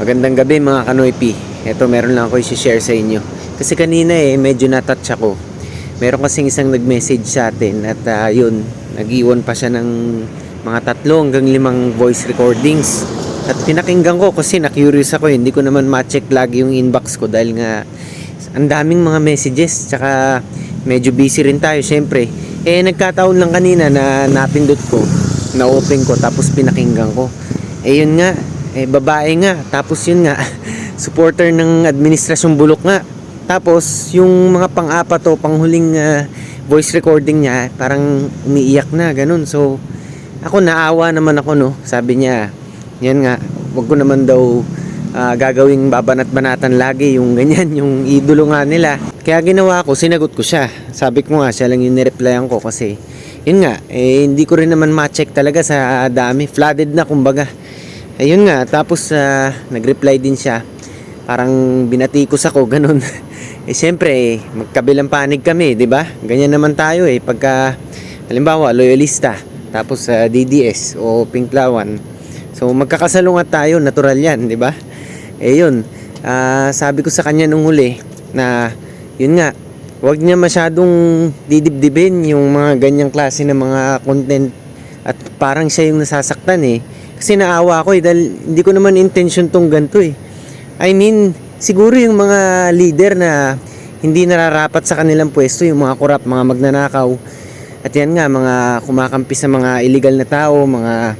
Magandang gabi mga kanoypi. Ito meron lang ako i-share sa inyo. Kasi kanina medyo natouch ako. Meron kasing isang nag-message sa atin at yun, nag-iwan pa siya ng mga 3 hanggang 5 voice recordings. At pinakinggan ko kasi na-curious ako. Hindi ko naman ma-check lagi yung inbox ko dahil nga ang daming mga messages. Tsaka medyo busy rin tayo syempre. Nagkataon lang kanina na napindot ko, na-open ko tapos pinakinggan ko. Yun nga, babae nga, tapos yun nga supporter ng administrasyong Bulok nga, tapos yung mga pang-apat o panghuling voice recording niya parang umiiyak na ganun. So ako naawa naman ako, no, sabi niya yan nga, wag ko naman daw gagawing babanat-banatan lagi yung ganyan, yung idolo nga nila. Kaya ginawa ko, sinagot ko siya, sabi ko nga siya lang yung nireplyan ko kasi yun nga, hindi ko rin naman ma-check talaga sa dami, flooded na kumbaga. Ayun nga, tapos nag-reply din siya. Parang binatikos ako, ganun. Siyempre, magkabilang panig kami, 'di ba? Ganyan naman tayo pagka halimbawa loyalista, tapos DDS o Pinklawan. So magkakasalungat tayo, natural 'yan, 'di ba? Yun. Sabi ko sa kanya nung huli na yun nga, wag niya masyadong didibdibin yung mga ganyang klase ng mga content at parang siya yung nasasaktan Kasi naawa ako dahil hindi ko naman intention tong ganito I mean, siguro yung mga leader na hindi nararapat sa kanilang pwesto, yung mga korap, mga magnanakaw. At yan nga, mga kumakampi sa mga illegal na tao, mga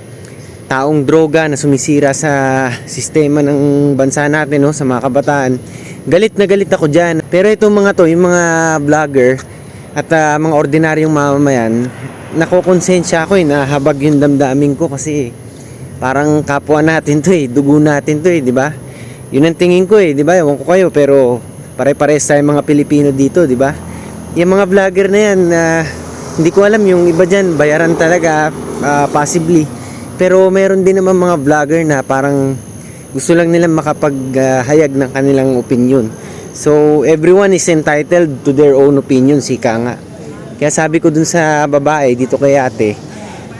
taong droga na sumisira sa sistema ng bansa natin, no, sa mga kabataan. Galit na galit ako dyan. Pero itong mga to, yung mga vlogger at mga ordinaryong mamamayan, nakokonsensya ako na habag yung damdamin ko kasi parang kapwa natin to dugo natin to di ba? Yun ang tingin ko di ba? Ewan ko kayo pero pare-pares tayong mga Pilipino dito, di ba? Yung mga vlogger na yan, hindi ko alam yung iba diyan bayaran talaga, possibly. Pero meron din naman mga vlogger na parang gusto lang nilang makapaghayag ng kanilang opinion. So everyone is entitled to their own opinion, sika nga. Kaya sabi ko dun sa babae dito kay ate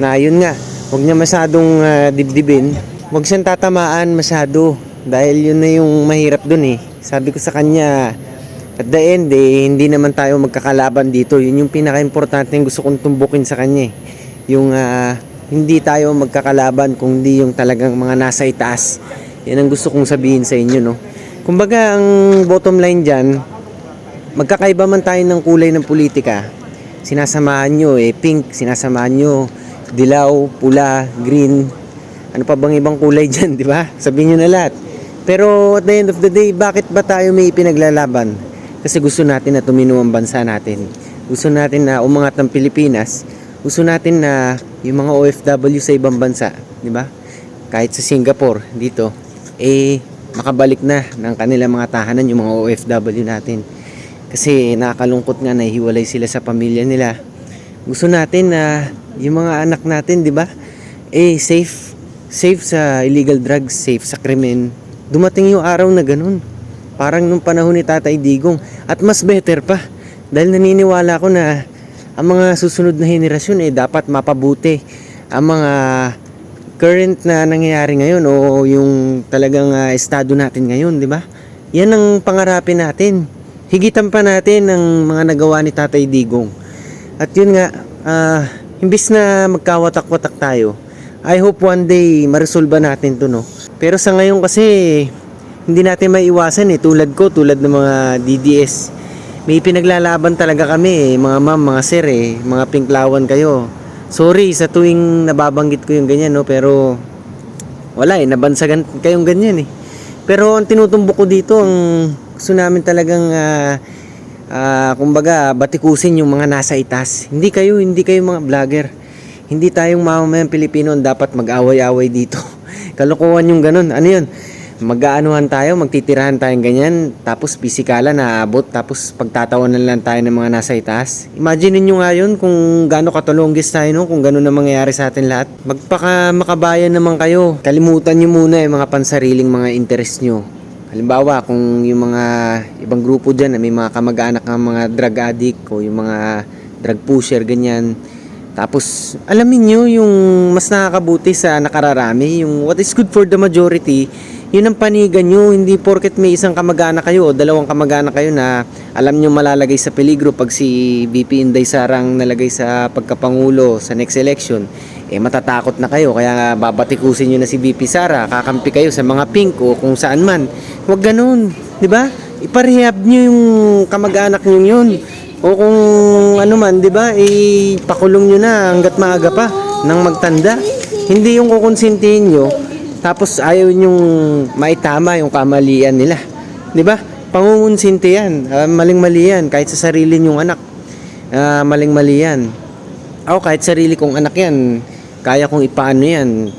na yun nga, huwag niya masyadong dibdibin. Huwag siyang tatamaan masyado. Dahil yun na yung mahirap dun Sabi ko sa kanya, at the end hindi naman tayo magkakalaban dito. Yun yung pinaka-importante yung gusto kong tumbukin sa kanya Yung hindi tayo magkakalaban, kundi yung talagang mga nasa itaas. Yan ang gusto kong sabihin sa inyo, no? Kumbaga, ang bottom line dyan, magkakaiba man tayo ng kulay ng politika. Sinasamahan nyo pink, sinasamahan nyo dilaw, pula, green, ano pa bang ibang kulay dyan, di ba? Sabihin nyo na lahat. Pero at the end of the day, bakit ba tayo may ipinaglalaban? Kasi gusto natin na tumino ang bansa natin. Gusto natin na umangat ang Pilipinas. Gusto natin na yung mga OFW sa ibang bansa, di ba? Kahit sa Singapore, dito, makabalik na ng kanilang mga tahanan yung mga OFW natin. Kasi nakakalungkot nga na hiwalay sila sa pamilya nila. Gusto natin na yung mga anak natin, 'di ba? Safe sa illegal drugs, safe sa krimen. Dumating yung araw na ganun. Parang nung panahon ni Tatay Digong at mas better pa. Dahil naniniwala ako na ang mga susunod na henerasyon dapat mapabuti ang mga current na nangyayari ngayon o yung talagang estado natin ngayon, 'di ba? Yan ang pangarapin natin. Higitan pa natin ang mga nagawa ni Tatay Digong. At yun nga, imbis na magkawatak-watak tayo, I hope one day maresolba natin to, no? Pero sa ngayon kasi, hindi natin maiwasan tulad ko, tulad ng mga DDS. May pinaglalaban talaga kami mga ma'am, mga sir mga Pinklawan kayo. Sorry sa tuwing nababanggit ko yung ganyan, no? Pero wala nabansagan kayong ganyan Pero ang tinutumbok ko dito, ang gusto namin talagang kumbaga batikusin yung mga nasa itaas. Hindi kayo mga vlogger. Hindi tayong mamamayang Pilipino ang dapat mag-away-away dito. Kalokohan yung ganun. Ano yun? Mag-aanuhan tayo, magtitirahan tayong ganyan, tapos pisikalan na abot, tapos pagtatawanan lang tayo ng mga nasa itaas. Imagine niyo nga yun kung gaano katulonggis tayo, no? Kung gano'n na mangyayari sa atin lahat. Makabayan naman kayo. Kalimutan niyo muna yung mga pansariling mga interest nyo. Halimbawa, kung yung mga ibang grupo dyan na may mga kamag-anak ng mga drug addict o yung mga drug pusher, ganyan. Tapos, alamin nyo yung mas nakakabuti sa nakararami, yung what is good for the majority, Yun ang panigan nyo, hindi porket may isang kamag-anak kayo o dalawang kamag-anak kayo na alam nyo malalagay sa peligro pag si VP Inday Sarang nalagay sa pagkapangulo sa next election, matatakot na kayo, kaya babatikusin nyo na si VP Sara, kakampi kayo sa mga pink o kung saan man. Huwag ganun, di ba? Iparehab nyo yung kamag-anak nyo yun. O kung ano man, di ba, ipakulong nyo na hanggat maaga pa nang magtanda. Hindi yung kukonsintihin nyo, tapos ayaw nyong maitama yung kamalian nila. 'Di ba? Pangungunsinti yan. Maling-mali yan. Kahit sa sarili nyong anak. Maling-mali yan. Ako kahit sarili kong anak yan, kaya kong ipaano yan.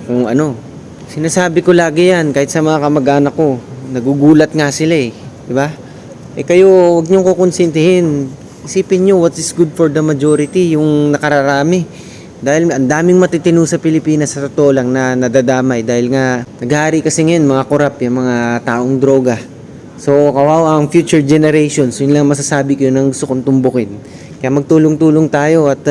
Kung ano. Sinasabi ko lagi yan. Kahit sa mga kamag-anak ko. Nagugulat nga sila eh. 'Di ba? Kayo, huwag nyong kukonsintihin. Isipin nyo what is good for the majority. Yung nakararami. Dahil ang daming matitino sa Pilipinas sa totoo lang na nadadamay dahil nga naghahari kasi ngayon mga korap, yung mga taong droga. So kawawa ang future generations, yun lang masasabi ko, yun ang gusto kong tumbukin. Kaya magtulong-tulong tayo at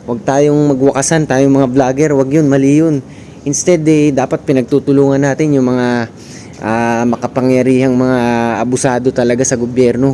wag tayong magwakasan, tayong mga vlogger, wag yun, mali yun. Instead dapat pinagtutulungan natin yung mga makapangyarihang mga abusado talaga sa gobyerno.